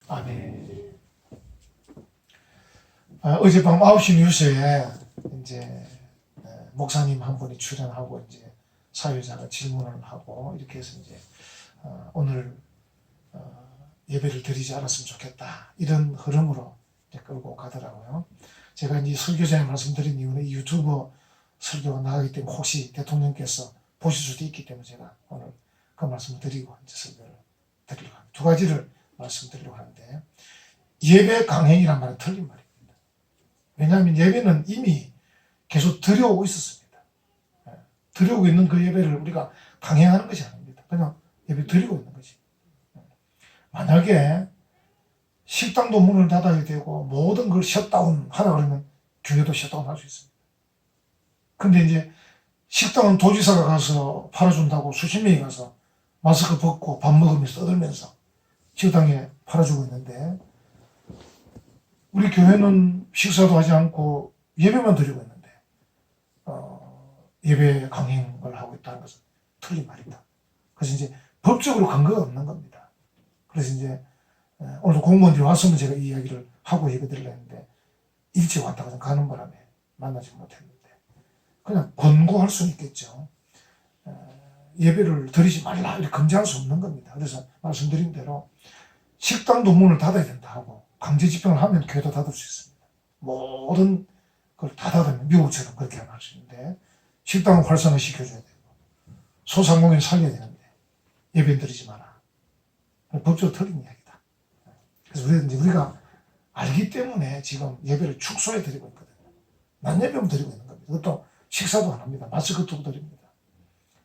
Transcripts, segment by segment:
아멘. 어젯밤 9시 뉴스에 이제 목사님 한 분이 출연하고 이제 사회자가 질문을 하고 이렇게 해서 이제 오늘 예배를 드리지 않았으면 좋겠다 이런 흐름으로 이제 끌고 가더라고요. 제가 이제 설교자에 말씀드린 이유는 이 유튜브 설교가 나가기 때문에 혹시 대통령께서 보실 수도 있기 때문에 제가 오늘 그 말씀을 드리고 이제 설교를 드리려고 합니다. 두 가지를 말씀드리려고 하는데, 예배 강행이란 말은 틀린 말입니다. 왜냐하면 예배는 이미 계속 드려오고 있었습니다. 드려오고 있는 그 예배를 우리가 강행하는 것이 아닙니다. 그냥 예배 드리고 있는 거지. 만약에 식당도 문을 닫아야 되고 모든 걸 셧다운 하라 그러면 교회도 셧다운 할 수 있습니다. 근데 이제 식당은 도지사가 가서 팔아준다고 수십 명이 가서 마스크 벗고 밥 먹으면서 떠들면서 식당에 팔아주고 있는데, 우리 교회는 식사도 하지 않고 예배만 드리고 있는데 예배 강행을 하고 있다는 것은 틀린 말이다. 그래서 이제 법적으로 근거가 없는 겁니다. 그래서 이제 오늘도 공무원들이 왔으면 제가 이 이야기를 하고 예배 드리려 했는데 일찍 왔다가 가는 바람에 만나지 못했는데, 그냥 권고할 수는 있겠죠. 예배를 드리지 말라 이렇게 금지할 수 없는 겁니다. 그래서 말씀드린 대로 식당도 문을 닫아야 된다 하고 강제 집행을 하면 교회도 닫을 수 있습니다. 모든 걸 다 닫으면 미국처럼 그렇게 할 수 있는데, 식당은 활성화 시켜줘야 되고 소상공인 살려야 되는데 예배 드리지 마라. 법적으로 틀린 이야기다. 그래서 우리가 알기 때문에 지금 예배를 축소해 드리고 있거든요. 낮 예배만 드리고 있는 겁니다. 그것도 식사도 안 합니다. 마스크도 드립니다.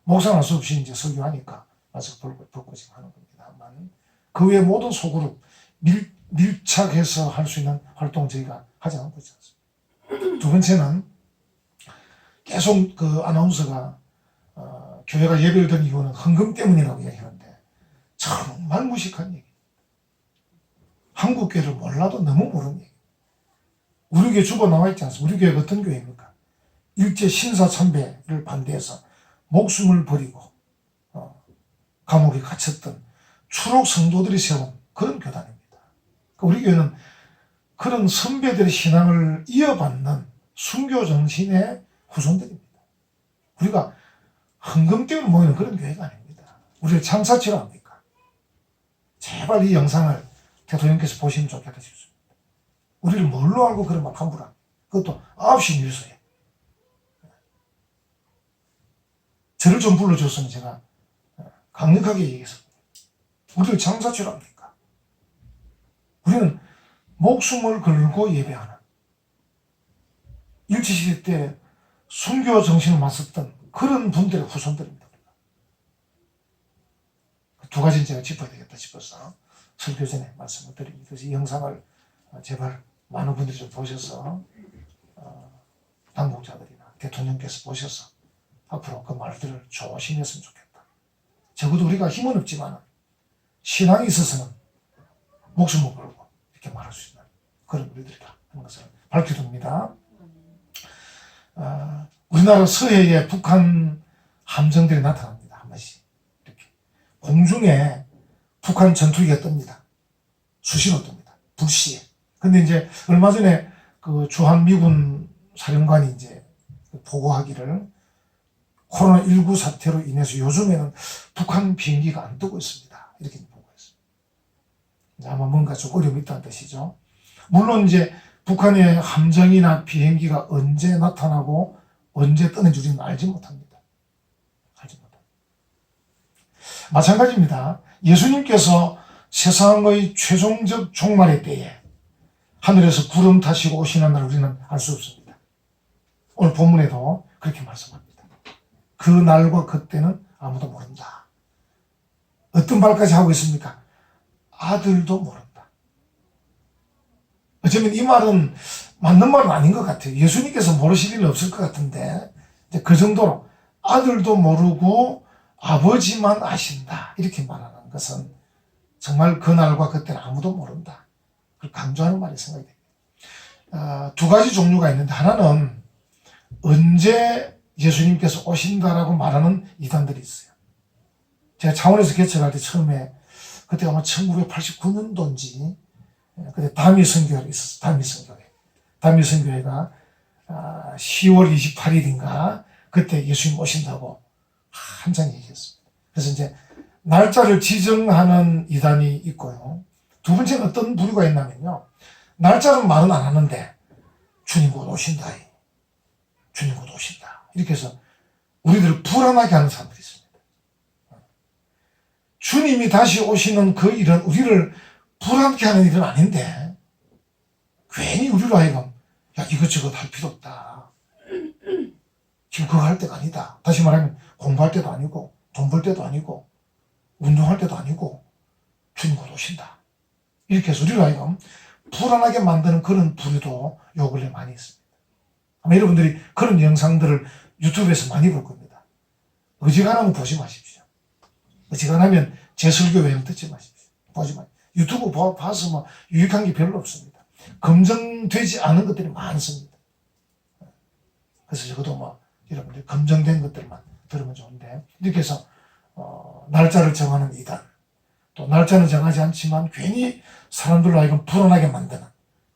목사는 할 수 없이 이제 설교하니까 마스크 벗고 지금 하는 겁니다만, 그 외에 모든 소그룹 밀착해서 할 수 있는 활동 저희가 하지 않고 있지 않습니다. 두 번째는 계속 그 아나운서가 교회가 예배를 드린 이유는 헌금 때문이라고 이야기하는데 정말 무식한 얘기. 한국 교회를 몰라도 너무 모르는 얘기. 우리 교회 주보 나와 있지 않습니까? 우리 교회가 어떤 교회입니까? 일제 신사 참배를 반대해서 목숨을 버리고 감옥에 갇혔던 추록 성도들이 세운 그런 교단입니다. 우리 교회는 그런 선배들의 신앙을 이어받는 순교 정신의 후손들입니다. 우리가 헌금 때문에 모이는 그런 교회가 아닙니다. 우리를 창사치로 합니까? 제발 이 영상을 대통령께서 보시면 좋겠다 싶습니다. 우리를 뭘로 알고 그런 말 함부로 합니까? 그것도 9시 뉴스에. 저를 좀 불러줬으면 제가 강력하게 얘기했습니다. 우리를 창사치로 합니까? 우리는 목숨을 걸고 예배하는, 일제시대 때 순교 정신을 맞섰던 그런 분들의 후손들입니다. 두 가지는 제가 짚어야 되겠다 싶어서 설교 전에 말씀을 드립니다. 그래서 이 영상을 제발 많은 분들이 좀 보셔서 당국자들이나 대통령께서 보셔서 앞으로 그 말들을 조심했으면 좋겠다. 적어도 우리가 힘은 없지만 신앙이 있어서는 목숨을 걸고 이렇게 말할 수 있는 그런 우리들이다 하는 것을 밝혀둡니다. 우리나라 서해에 북한 함정들이 나타납니다. 한 번씩 이렇게 공중에 북한 전투기가 뜹니다. 수시로 뜹니다. 불시에. 근데 이제 얼마 전에 그 주한미군 사령관이 이제 보고하기를 코로나19 사태로 인해서 요즘에는 북한 비행기가 안 뜨고 있습니다. 이렇게 보고했습니다. 아마 뭔가 좀 어려움이 있다는 뜻이죠. 물론 이제 북한의 함정이나 비행기가 언제 나타나고 언제 뜨는지 우리는 알지 못합니다. 알지 못합니다. 마찬가지입니다. 예수님께서 세상의 최종적 종말의 때에 하늘에서 구름 타시고 오시는 날 우리는 알 수 없습니다. 오늘 본문에도 그렇게 말씀합니다. 그 날과 그때는 아무도 모른다. 어떤 말까지 하고 있습니까? 아들도 모른다. 어쩌면 이 말은 맞는 말은 아닌 것 같아요. 예수님께서 모르실 일은 없을 것 같은데, 그 정도로 아들도 모르고 아버지만 아신다 이렇게 말하는 것은 정말 그날과 그때는 아무도 모른다. 그걸 강조하는 말이 생각이 됩니다. 두 가지 종류가 있는데, 하나는 언제 예수님께서 오신다라고 말하는 이단들이 있어요. 제가 창원에서 개척할 때 처음에, 그때가 아마 1989년도인지 그때 다미 선교회가 있었어. 다미 선교회. 다미 선교회가 10월 28일인가 그때 예수님 오신다고 한창 얘기했습니다. 그래서 이제 날짜를 지정하는 이단이 있고요. 두 번째는 어떤 부류가 있냐면요. 날짜는 말은 안 하는데 주님 곧 오신다. 주님 곧 오신다. 이렇게 해서 우리들을 불안하게 하는 사람들이 있습니다. 주님이 다시 오시는 그 일은 우리를 불안하게 하는 일은 아닌데 괜히 우리로 하여금 야 이것저것 할 필요 없다. 지금 그거 할 때가 아니다. 다시 말하면 공부할 때도 아니고 돈 벌 때도 아니고 운동할 때도 아니고 주님 곧 오신다. 이렇게 해서 우리로 하여금 불안하게 만드는 그런 부류도 요 근래 많이 있습니다. 아마 여러분들이 그런 영상들을 유튜브에서 많이 볼 겁니다. 어지간하면 보지 마십시오. 어지간하면 제 설교 외에는 듣지 마십시오. 보지 마십시오. 유튜브 봐서 뭐 유익한 게 별로 없습니다. 검증되지 않은 것들이 많습니다. 그래서 적어도 뭐 여러분들 검증된 것들만 들으면 좋은데 이렇게 해서 날짜를 정하는 이단 또 날짜는 정하지 않지만 괜히 사람들로 하여금 불안하게 만드는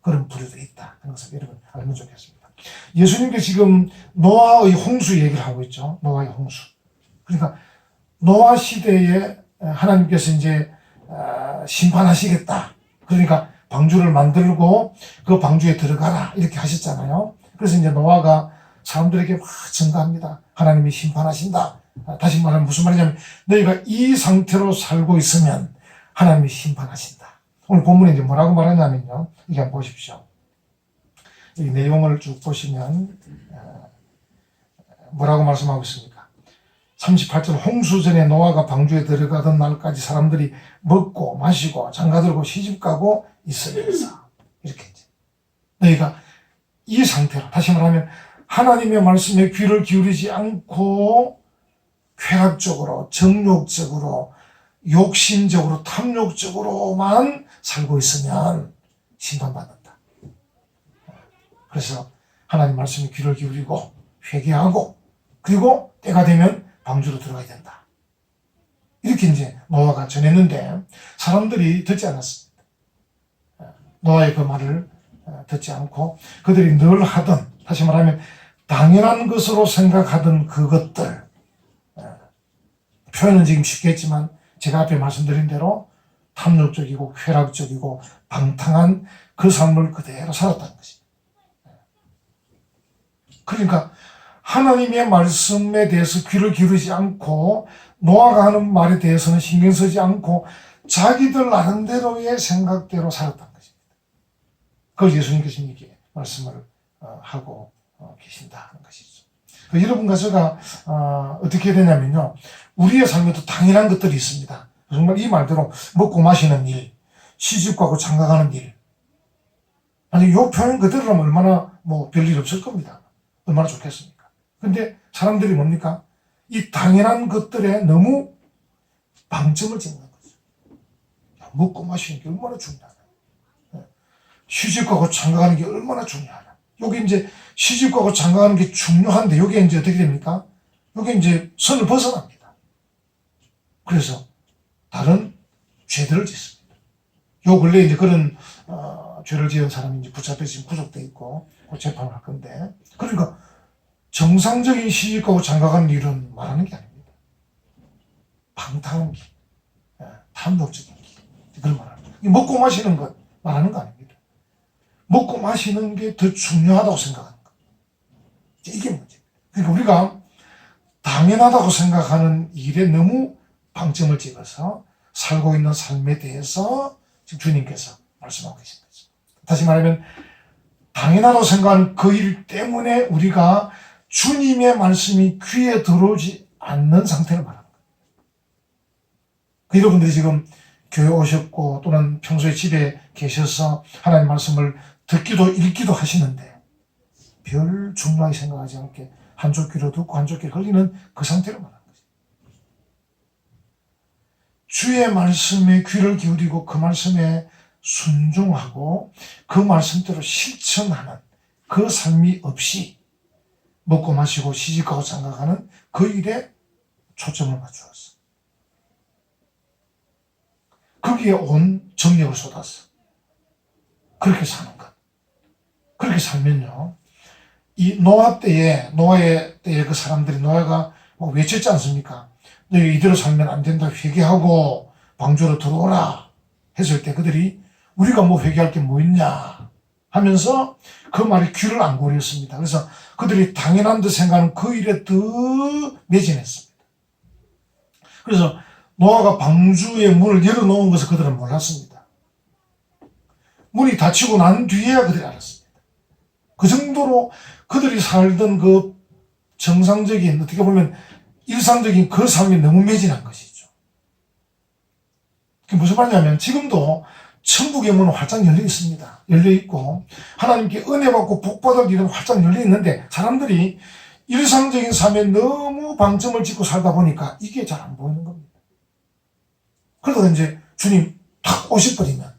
그런 부류도 있다. 그런 것을 여러분 알면 좋겠습니다. 예수님께서 지금 노아의 홍수 얘기를 하고 있죠. 노아의 홍수. 그러니까 노아 시대에 하나님께서 이제 심판하시겠다. 그러니까 방주를 만들고 그 방주에 들어가라 이렇게 하셨잖아요. 그래서 이제 노아가 사람들에게 막 증가합니다. 하나님이 심판하신다. 다시 말하면 무슨 말이냐면 너희가 이 상태로 살고 있으면 하나님이 심판하신다. 오늘 본문에 이제 뭐라고 말하냐면요. 이게 한번 보십시오. 이 내용을 쭉 보시면 뭐라고 말씀하고 있습니까? 38절 홍수 전에 노아가 방주에 들어가던 날까지 사람들이 먹고 마시고 장가들고 시집가고 있으면서 이렇게 이제 너희가 이 상태로 다시 말하면 하나님의 말씀에 귀를 기울이지 않고 쾌락적으로 정욕적으로 욕심적으로 탐욕적으로만 살고 있으면 심판받는다. 그래서 하나님 말씀에 귀를 기울이고 회개하고 그리고 때가 되면 방주로 들어가야 된다. 이렇게 이제 노아가 전했는데 사람들이 듣지 않았습니다. 노아의 그 말을 듣지 않고 그들이 늘 하던 다시 말하면 당연한 것으로 생각하던 그것들 표현은 지금 쉽겠지만 제가 앞에 말씀드린 대로 탐욕적이고 쾌락적이고 방탕한 그 삶을 그대로 살았다는 것입니다. 그러니까 하나님의 말씀에 대해서 귀를 기울이지 않고 노아가 하는 말에 대해서는 신경 쓰지 않고 자기들 나름대로의 생각대로 살았다는 것입니다. 그걸 예수님께서 이렇게 말씀을 하고 계신다는 것이죠. 여러분과 제가 어떻게 되냐면요. 우리의 삶에도 당연한 것들이 있습니다. 정말 이 말대로 먹고 마시는 일, 시집가고 장가가는 일. 아니 요 표현 그대로라면 얼마나 뭐 별일 없을 겁니다. 얼마나 좋겠습니까? 근데 사람들이 뭡니까? 이 당연한 것들에 너무 방점을 찍는 거죠. 야, 먹고 마시는 게 얼마나 중요하나. 시집가고 장가가는 게 얼마나 중요하나. 여기 이제 시집가고 장가가는 게 중요한데 여기에 이제 어떻게 됩니까? 여기 이제 선을 벗어납니다. 그래서 다른 죄들을 짓습니다. 요 근래에 이제 그런 죄를 지은 사람이 이제 붙잡혀 지금 구속돼 있고 재판을 할 건데 그러니까 정상적인 시집가고 장가가는 일은 말하는 게 아닙니다. 방탕한 길, 탐욕적인 길 그런 말하는 거. 먹고 마시는 것 말하는 거 아닙니다. 먹고 마시는 게 더 중요하다고 생각하는 거. 이게 문제입니다. 그러니까 우리가 당연하다고 생각하는 일에 너무 방점을 찍어서 살고 있는 삶에 대해서 지금 주님께서 말씀하고 계신 거죠. 다시 말하면 당연하다고 생각하는 그 일 때문에 우리가 주님의 말씀이 귀에 들어오지 않는 상태를 말하는 거예요. 여러분들이 지금 교회 오셨고 또는 평소에 집에 계셔서 하나님 말씀을 듣기도 읽기도 하시는데 별 중요하게 생각하지 않게 한쪽 귀로 듣고 한쪽 귀로 흘리는 그 상태를 말하는 거죠. 주의 말씀에 귀를 기울이고 그 말씀에 순종하고 그 말씀대로 실천하는 그 삶이 없이 먹고 마시고 시집가고 장가가는 그 일에 초점을 맞추었어. 거기에 온 정력을 쏟았어. 그렇게 사는 것. 그렇게 살면요. 이 노아의 때에 그 사람들이 노아가 뭐 외쳤지 않습니까? 너희 이대로 살면 안 된다. 회개하고 방주로 들어오라. 했을 때 그들이 우리가 뭐 회개할 게 뭐 있냐 하면서 그 말에 귀를 안 고렸습니다. 그래서 그들이 당연한 듯 생각하는 그 일에 더 매진했습니다. 그래서 노아가 방주의 문을 열어놓은 것을 그들은 몰랐습니다. 문이 닫히고 난 뒤에야 그들이 알았습니다. 그 정도로 그들이 살던 그 정상적인, 어떻게 보면 일상적인 그 삶이 너무 매진한 것이죠. 그게 무슨 말이냐면 지금도 천국의 문은 활짝 열려 있습니다. 열려 있고 하나님께 은혜 받고 복 받을 일은 활짝 열려 있는데 사람들이 일상적인 삶에 너무 방점을 짓고 살다 보니까 이게 잘 안 보이는 겁니다. 그러다가 이제 주님 탁 오셔버리면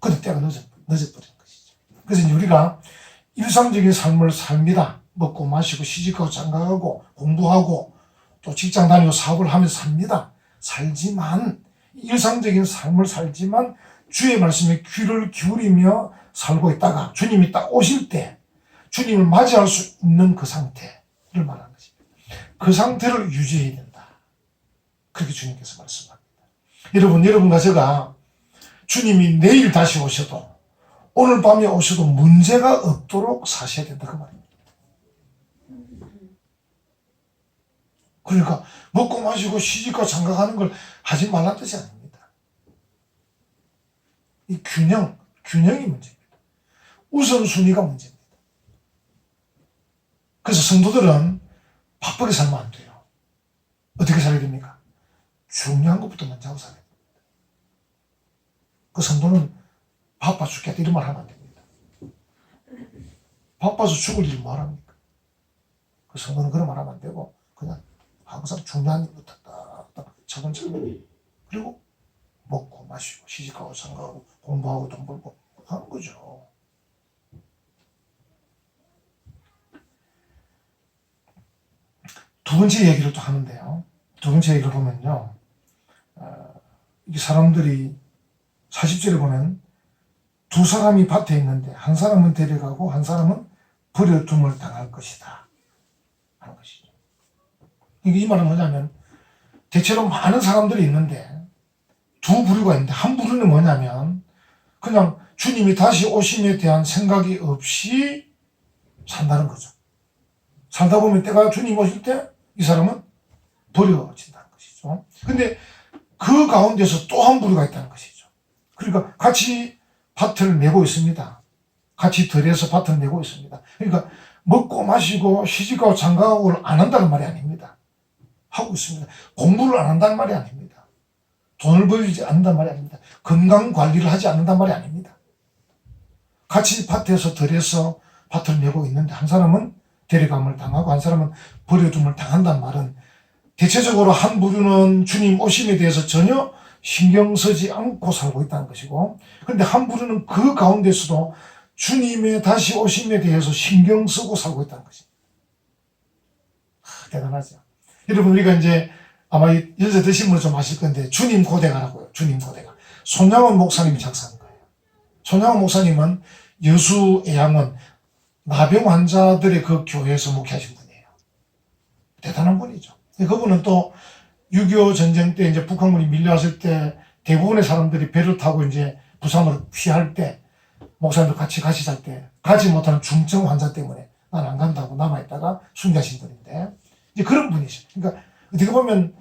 그때 때가 늦어버리는 것이죠. 그래서 이제 우리가 일상적인 삶을 삽니다. 먹고 마시고 시집가고 장가가고 공부하고 또 직장 다니고 사업을 하면서 삽니다. 살지만 일상적인 삶을 살지만 주의 말씀에 귀를 기울이며 살고 있다가 주님이 딱 오실 때 주님을 맞이할 수 있는 그 상태를 말하는 것입니다. 그 상태를 유지해야 된다. 그렇게 주님께서 말씀합니다. 여러분과 제가 주님이 내일 다시 오셔도 오늘 밤에 오셔도 문제가 없도록 사셔야 된다 그 말입니다. 그러니까 먹고 마시고 시집가 장가가는 걸 하지 말라는 뜻이 아닙니다. 이 균형이 문제입니다. 우선순위가 문제입니다. 그래서 성도들은 바쁘게 살면 안 돼요. 어떻게 살아야 됩니까? 중요한 것부터 먼저 하고 살아야 됩니다. 그 성도는 바빠 죽겠다 이런 말 하면 안 됩니다. 바빠서 죽을 일 뭐 합니까? 그 성도는 그런 말 하면 안 되고 그냥 항상 중요한 일부터 딱 차근차근 그리고 먹고 마시고 시집가고 장가가고 공부하고 돈 벌고 하는 거죠. 두 번째 얘기를 또 하는데요. 두 번째 얘기를 보면요. 이 사람들이 40절에 보면 두 사람이 밭에 있는데 한 사람은 데려가고 한 사람은 버려둠을 당할 것이다 하는 것이죠. 이 말은 뭐냐면 대체로 많은 사람들이 있는데 두 부류가 있는데 한 부류는 뭐냐면 그냥 주님이 다시 오심에 대한 생각이 없이 산다는 거죠. 살다 보면 때가 주님 오실 때 이 사람은 버려진다는 것이죠. 근데 그 가운데서 또 한 부류가 있다는 것이죠. 그러니까 같이 밭을 메고 있습니다. 같이 들여서 밭을 메고 있습니다. 그러니까 먹고 마시고 시집가고 장가가고를 안 한다는 말이 아닙니다. 하고 있습니다. 공부를 안 한다는 말이 아닙니다. 돈을 벌지 않는다는 말이 아닙니다. 건강 관리를 하지 않는다는 말이 아닙니다. 같이 밭에서 들여서 밭을 메고 있는데 한 사람은 데려감을 당하고 한 사람은 버려둠을 당한다는 말은 대체적으로 한 부류는 주님 오심에 대해서 전혀 신경 쓰지 않고 살고 있다는 것이고 그런데 한 부류는 그 가운데서도 주님의 다시 오심에 대해서 신경 쓰고 살고 있다는 것입니다. 대단하죠. 여러분 우리가 이제 아마 연세 드신 분은 좀 아실 건데 주님 고대가라고요. 주님 고대가. 손양원 목사님이 작사한 거예요. 손양원 목사님은 여수 애양원 나병 환자들의 그 교회에서 목회하신 분이에요. 대단한 분이죠. 그분은 또 6.25 전쟁 때 이제 북한군이 밀려왔을 때 대부분의 사람들이 배를 타고 이제 부산으로 피할 때 목사님도 같이 살 때 가지 못하는 중증 환자 때문에 난 안 간다고 남아있다가 순교하신 분인데 이제 그런 분이죠. 그러니까 어떻게 보면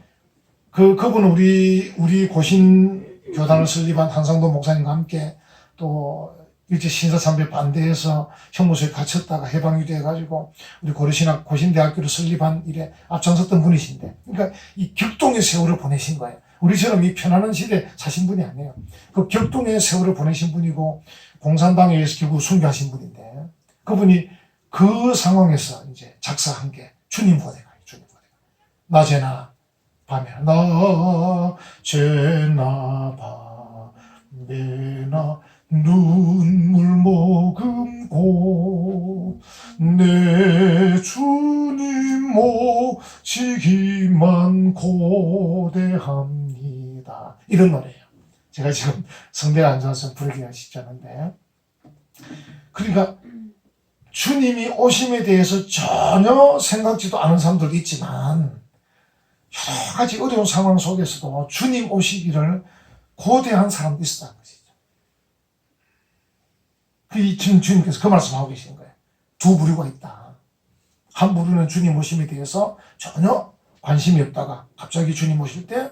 그분은 우리 고신 교단을 설립한 한상도 목사님과 함께 또 일제 신사참배 반대해서 형무소에 갇혔다가 해방이 돼가지고 우리 고려신학 고신대학교를 설립한 일에 앞장섰던 분이신데 그러니까 이 격동의 세월을 보내신 거예요. 우리처럼 이 편안한 시대에 사신 분이 아니에요. 그 격동의 세월을 보내신 분이고 공산당에 의해서 결국 순교하신 분인데 그분이 그 상황에서 이제 작사한 게 주님 고대가예요. 주님 고대가. 낮에나 밤에나 낮에나 밤에나 눈물 머금고 내 주님 모시기만 고대합니다. 이런 노래예요. 제가 지금 성대에 앉아서 부르기가 쉽지 않은데 그러니까 주님이 오심에 대해서 전혀 생각지도 않은 사람들도 있지만 여러 가지 어려운 상황 속에서도 주님 오시기를 고대한 사람도 있었다는 것이죠. 지금 주님께서 그 말씀하고 계신 거예요. 두 부류가 있다. 한 부류는 주님 오심에 대해서 전혀 관심이 없다가 갑자기 주님 오실 때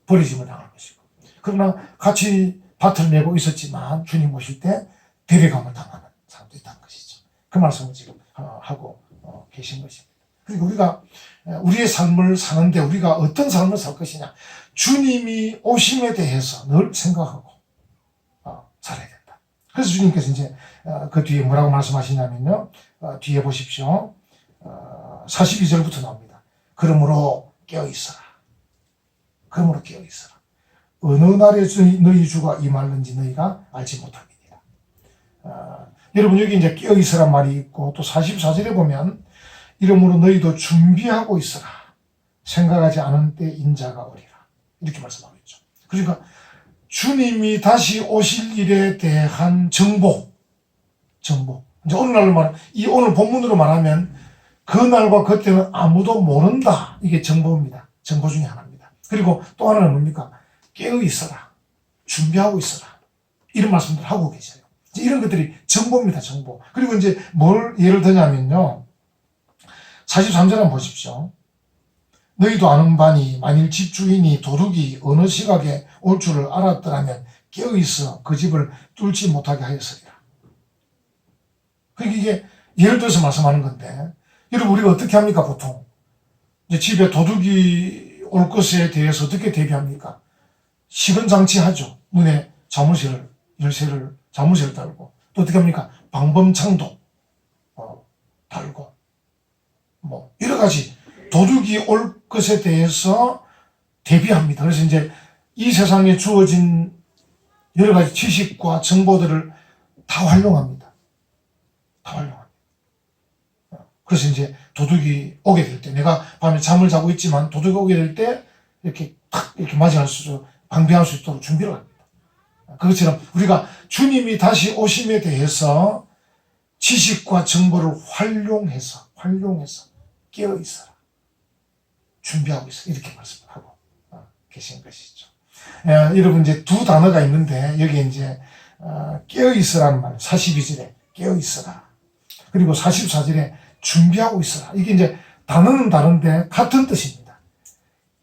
버리짐을 당할 것이고, 그러나 같이 밭을 메고 있었지만 주님 오실 때 데려감을 당하는 사람도 있다는 것이죠. 그 말씀을 지금 하고 계신 것입니다. 그리고 우리가 우리의 삶을 사는데 우리가 어떤 삶을 살 것이냐, 주님이 오심에 대해서 늘 생각하고 살아야 된다. 그래서 주님께서 이제 그 뒤에 뭐라고 말씀하시냐면요, 뒤에 보십시오. 42절부터 나옵니다. 그러므로 깨어있어라. 그러므로 깨어있어라. 어느 날에 너희 주가 임할는지 너희가 알지 못함이니라. 여러분, 여기 이제 깨어있으란 말이 있고, 또 44절에 보면 이러므로 너희도 준비하고 있어라. 생각하지 않은 때 인자가 오리라. 이렇게 말씀하고 있죠. 그러니까 주님이 다시 오실 일에 대한 정보. 이제 오늘 본문으로 말하면 그 날과 그때는 아무도 모른다. 이게 정보입니다. 정보 중에 하나입니다. 그리고 또 하나는 뭡니까? 깨어 있어라. 준비하고 있어라. 이런 말씀들 하고 계셔요. 이제 이런 것들이 정보입니다. 정보. 그리고 이제 뭘 예를 들냐면요, 43절 한번 보십시오. 너희도 아는 바니 만일 집주인이 도둑이 어느 시각에 올 줄을 알았더라면 깨어있어 그 집을 뚫지 못하게 하였으리라. 그러니까 이게 예를 들어서 말씀하는 건데, 여러분, 우리가 어떻게 합니까? 보통 이제 집에 도둑이 올 것에 대해서 어떻게 대비합니까? 시건장치 하죠. 문에 열쇠를 달고, 또 어떻게 합니까? 방범창도 달고, 뭐 여러 가지 도둑이 올 것에 대해서 대비합니다. 그래서 이제 이 세상에 주어진 여러 가지 지식과 정보들을 다 활용합니다. 그래서 이제 도둑이 오게 될 때, 내가 밤에 잠을 자고 있지만 도둑이 오게 될 때 이렇게 맞이할 수, 방비할 수 있도록 준비를 합니다. 그것처럼 우리가 주님이 다시 오심에 대해서 지식과 정보를 활용해서 깨어 있어라. 준비하고 있어. 이렇게 말씀을 하고 계신 것이죠. 여러분, 이제 두 단어가 있는데, 여기 이제 깨어 있으라는 말, 42절에 깨어 있어라. 그리고 44절에 준비하고 있어라. 이게 이제 단어는 다른데 같은 뜻입니다.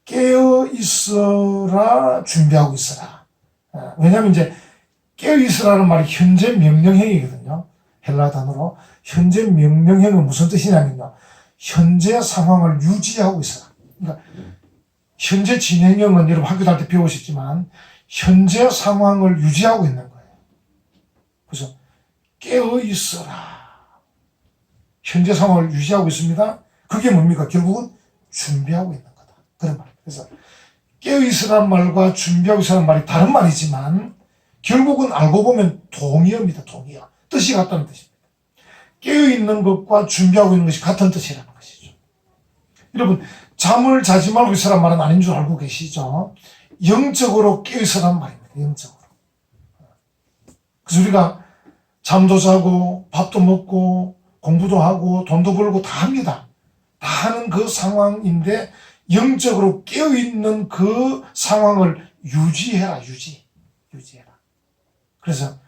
깨어 있어라, 준비하고 있어라. 왜냐하면 이제 깨어 있으라는 말이 현재 명령형이거든요. 헬라 단어로. 현재 명령형은 무슨 뜻이냐면요, 현재 상황을 유지하고 있어라. 그러니까 현재 진행형은 여러분 학교 다닐 때 배우셨지만 현재 상황을 유지하고 있는 거예요. 그래서 깨어 있어라. 현재 상황을 유지하고 있습니다. 그게 뭡니까? 결국은 준비하고 있는 거다. 그런 말이에요. 그래서 깨어 있으라는 말과 준비하고 있으라는 말이 다른 말이지만 결국은 알고 보면 동의어입니다. 동의어. 뜻이 같다는 뜻입니다. 깨어 있는 것과 준비하고 있는 것이 같은 뜻이라는 것이죠. 여러분, 잠을 자지 말고 있으라는 말은 아닌 줄 알고 계시죠? 영적으로 깨어 있으라는 말입니다. 영적으로. 그래서 우리가 잠도 자고 밥도 먹고 공부도 하고 돈도 벌고 다 합니다. 다 하는 그 상황인데 영적으로 깨어있는 그 상황을 유지해라. 유지해라. 그래서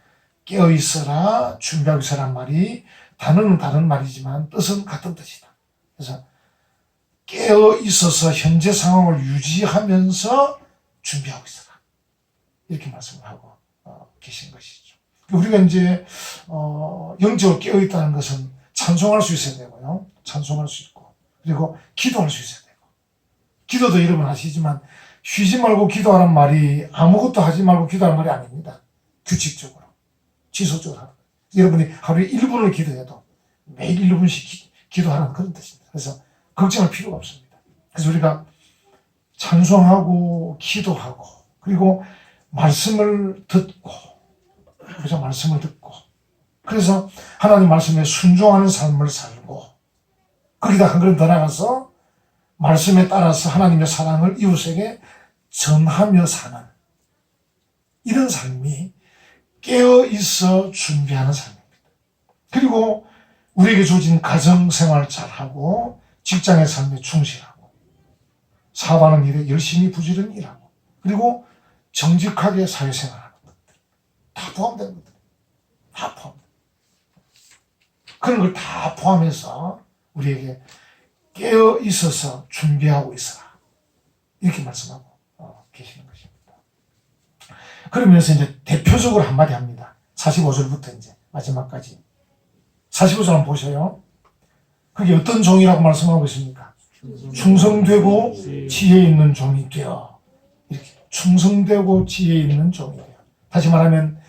깨어있어라, 준비하고 있어라는 말이 단어는 다른 말이지만 뜻은 같은 뜻이다. 그래서 깨어있어서 현재 상황을 유지하면서 준비하고 있어라. 이렇게 말씀을 하고 계신 것이죠. 우리가 이제 영적으로 깨어있다는 것은 찬송할 수 있어야 되고요. 찬송할 수 있고, 그리고 기도할 수 있어야 되고. 기도도 여러분 하시지만 쉬지 말고 기도하라는 말이 아무것도 하지 말고 기도하는 말이 아닙니다. 규칙적으로, 지속적으로 하는 거예요. 여러분이 하루에 1분을 기도해도 매일 1분씩 기도하라는 그런 뜻입니다. 그래서 걱정할 필요가 없습니다. 그래서 우리가 찬송하고 기도하고, 그리고 말씀을 듣고, 그래서 하나님 말씀에 순종하는 삶을 살고, 거기다 한 걸음 더 나가서 말씀에 따라서 하나님의 사랑을 이웃에게 전하며 사는 이런 삶이 깨어있어 준비하는 삶입니다. 그리고 우리에게 주어진 가정생활 잘하고 직장의 삶에 충실하고 사업하는 일에 열심히 부지런히 일하고 그리고 정직하게 사회생활하는 것들 다 포함되는 것들 다 포함돼요. 그런 걸 다 포함해서 우리에게 깨어 있어서 준비하고 있어라 이렇게 말씀하고 계시는 것입니다. 그러면서 이제 대표적으로 한마디 합니다. 45절부터 이제 마지막까지 45절 한번 보셔요. 그게 어떤 종이라고 말씀하고 있습니까? 충성되고 지혜 있는 종이 되어 이렇게 충성되고 지혜 있는 종이 되어 다시 말하면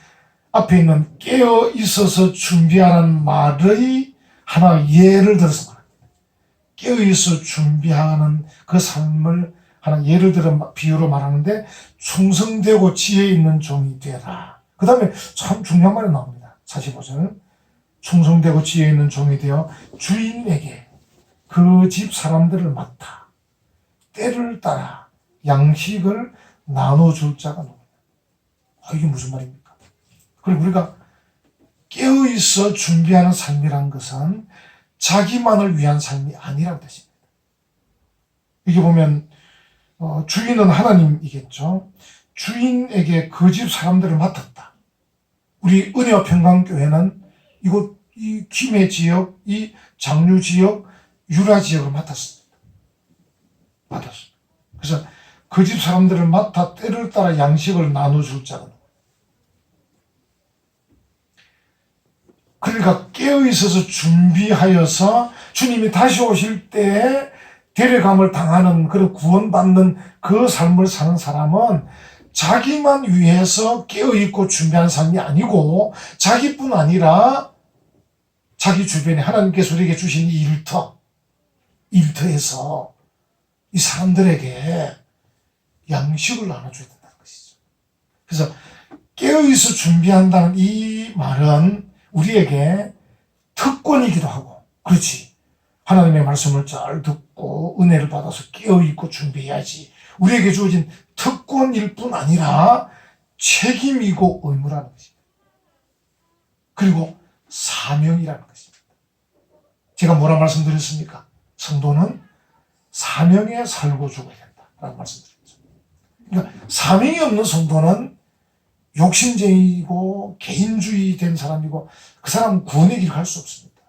앞에 있는 깨어 있어서 준비하는 말의 하나 예를 들어서 말합니다. 깨어 있어 준비하는 그 삶을 하나 예를 들어 비유로 말하는데 충성되고 지혜 있는 종이 되라. 그 다음에 참 중요한 말이 나옵니다. 45절 충성되고 지혜 있는 종이 되어 주인에게 그 집 사람들을 맡아 때를 따라 양식을 나눠줄 자가 누구냐. 이게 무슨 말입니까? 그리고 우리가 깨어있어 준비하는 삶이란 것은 자기만을 위한 삶이 아니라는 뜻입니다. 이게 보면 주인은 하나님이겠죠. 주인에게 그 집 사람들을 맡았다. 우리 은혜와 평강교회는 이곳 이 김해 지역, 이 장류 지역, 유라 지역을 맡았습니다. 그래서 그 집 사람들을 맡아 때를 따라 양식을 나눠줄 자가 누구냐. 그러니까 깨어있어서 준비하여서 주님이 다시 오실 때에 데려감을 당하는 그런 구원받는 그 삶을 사는 사람은 자기만 위해서 깨어있고 준비한 삶이 아니고 자기뿐 아니라 자기 주변에 하나님께서 우리에게 주신 이 일터에서 이 사람들에게 양식을 나눠줘야 된다는 것이죠. 그래서 깨어있어 준비한다는 이 말은 우리에게 특권이기도 하고, 그렇지. 하나님의 말씀을 잘 듣고 은혜를 받아서 깨어있고 준비해야지. 우리에게 주어진 특권일 뿐 아니라 책임이고 의무라는 것입니다. 그리고 사명이라는 것입니다. 제가 뭐라 말씀드렸습니까? 성도는 사명에 살고 죽어야 된다라고 말씀드렸죠. 그러니까 사명이 없는 성도는 욕심쟁이고 개인주의 된 사람이고 그 사람은 구원의 길을 갈 수 없습니다.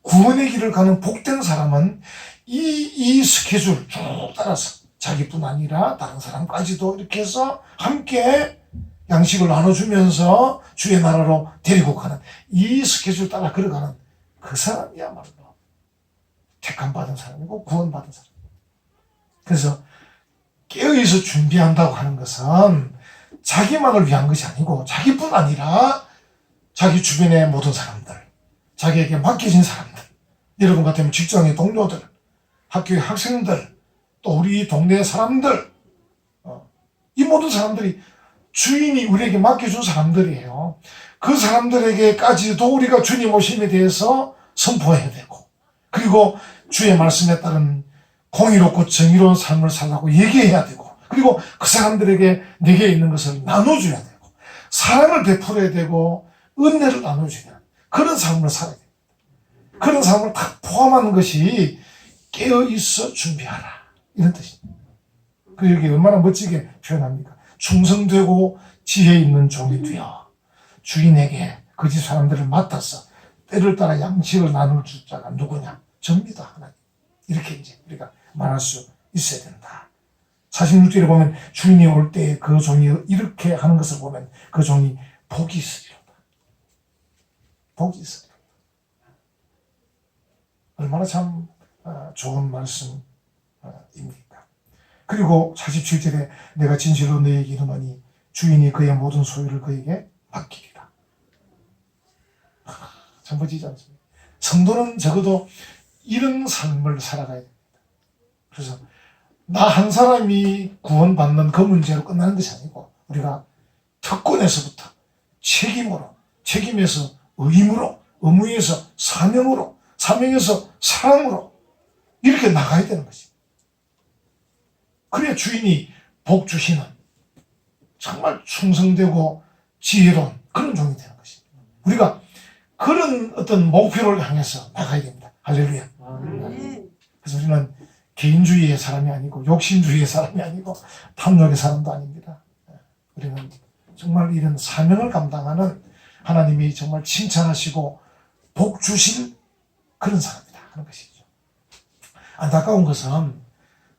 구원의 길을 가는 복된 사람은 이 스케줄 쭉 따라서 자기뿐 아니라 다른 사람까지도 이렇게 해서 함께 양식을 나눠주면서 주의 나라로 데리고 가는 이 스케줄 따라 걸어가는 그 사람이야말로 택함받은 사람이고 구원받은 사람. 그래서 깨어있어 준비한다고 하는 것은 자기만을 위한 것이 아니고 자기뿐 아니라 자기 주변의 모든 사람들, 자기에게 맡겨진 사람들, 여러분 같으면 직장의 동료들, 학교의 학생들, 또 우리 동네 사람들, 이 모든 사람들이 주인이 우리에게 맡겨준 사람들이에요. 그 사람들에게까지도 우리가 주님 오심에 대해서 선포해야 되고, 그리고 주의 말씀에 따른 공의롭고 정의로운 삶을 살라고 얘기해야 되고, 그리고 그 사람들에게 내게 있는 것을 나눠줘야 되고, 사랑을 베풀어야 되고, 은혜를 나눠줘야 되는 그런 삶을 살아야 됩니다. 그런 삶을 다 포함하는 것이 깨어있어 준비하라 이런 뜻입니다. 그 여기 얼마나 멋지게 표현합니까? 충성되고 지혜 있는 종이 되어 주인에게 그 집 사람들을 맡아서 때를 따라 양식을 나눌 자가 누구냐? 접니다, 하나님. 이렇게 이제 우리가 말할 수 있어야 된다. 46절에 보면 주인이 올 때 그 종이 이렇게 하는 것을 보면 그 종이 복이 있으리로다. 복이 있으리로다. 얼마나 참 좋은 말씀입니까? 그리고 47절에 내가 진실로 너에게 이르노니 주인이 그의 모든 소유를 그에게 맡기리라. 참 멋지지 않습니까? 성도는 적어도 이런 삶을 살아가야 됩니다. 그래서 나 한 사람이 구원받는 그 문제로 끝나는 것이 아니고 우리가 특권에서부터 책임으로, 책임에서 의무로, 의무에서 사명으로, 사명에서 사랑으로 이렇게 나가야 되는 것입니다. 그래야 주인이 복 주시는 정말 충성되고 지혜로운 그런 종이 되는 것입니다. 우리가 그런 어떤 목표를 향해서 나가야 됩니다. 할렐루야. 그래서 우리는 개인주의의 사람이 아니고 욕심주의의 사람이 아니고 탐욕의 사람도 아닙니다. 우리는 정말 이런 사명을 감당하는 하나님이 정말 칭찬하시고 복 주실 그런 사람이다 하는 것이죠. 안타까운 것은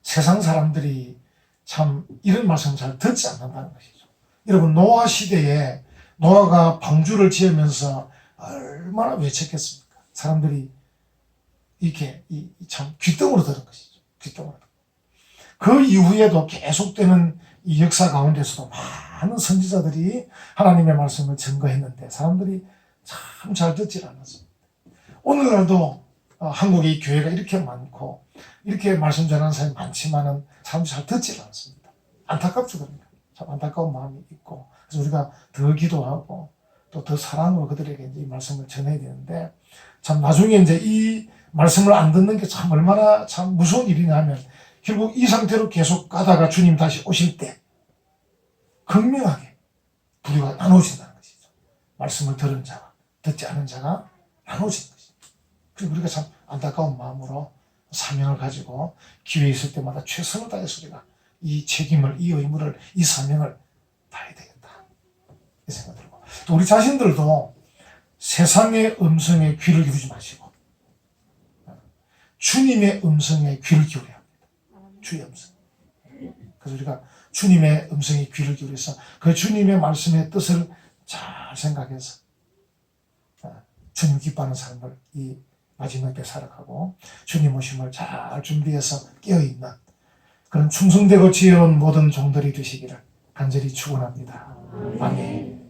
세상 사람들이 참 이런 말씀 잘 듣지 않는다는 것이죠. 여러분, 노아 시대에 노아가 방주를 지으면서 얼마나 외쳤겠습니까? 사람들이 이렇게 참 귀등으로 들은 것이죠. 귀등으로. 그 이후에도 계속되는 이 역사 가운데서도 많은 선지자들이 하나님의 말씀을 증거했는데 사람들이 참 잘 듣질 않았습니다. 오늘날도 한국에 이 교회가 이렇게 많고 이렇게 말씀 전하는 사람이 많지만은 사람들이 잘 듣질 않습니다. 안타깝죠, 그러니까. 참 안타까운 마음이 있고 그래서 우리가 더 기도하고 또 더 사랑으로 그들에게 이제 이 말씀을 전해야 되는데 참 나중에 이제 이 말씀을 안 듣는 게 참 얼마나 참 무서운 일이냐 하면 결국 이 상태로 계속 가다가 주님 다시 오실 때 극명하게 부류가 나눠진다는 것이죠. 말씀을 들은 자와 듣지 않은 자가 나눠진 것이죠. 그래서 우리가 참 안타까운 마음으로 사명을 가지고 기회 있을 때마다 최선을 다해서 우리가 이 책임을, 이 의무를, 이 사명을 다해야 되겠다. 이 생각 들고 또 우리 자신들도 세상의 음성에 귀를 기울이지 마시고 주님의 음성에 귀를 기울여야 합니다. 주의 음성. 그래서 우리가 주님의 음성에 귀를 기울여서 그 주님의 말씀의 뜻을 잘 생각해서 주님 기뻐하는 삶을 이 마지막 때 살아가고 주님 오심을 잘 준비해서 깨어있는 그런 충성되고 지혜로운 모든 종들이 되시기를 간절히 축원합니다. 아멘.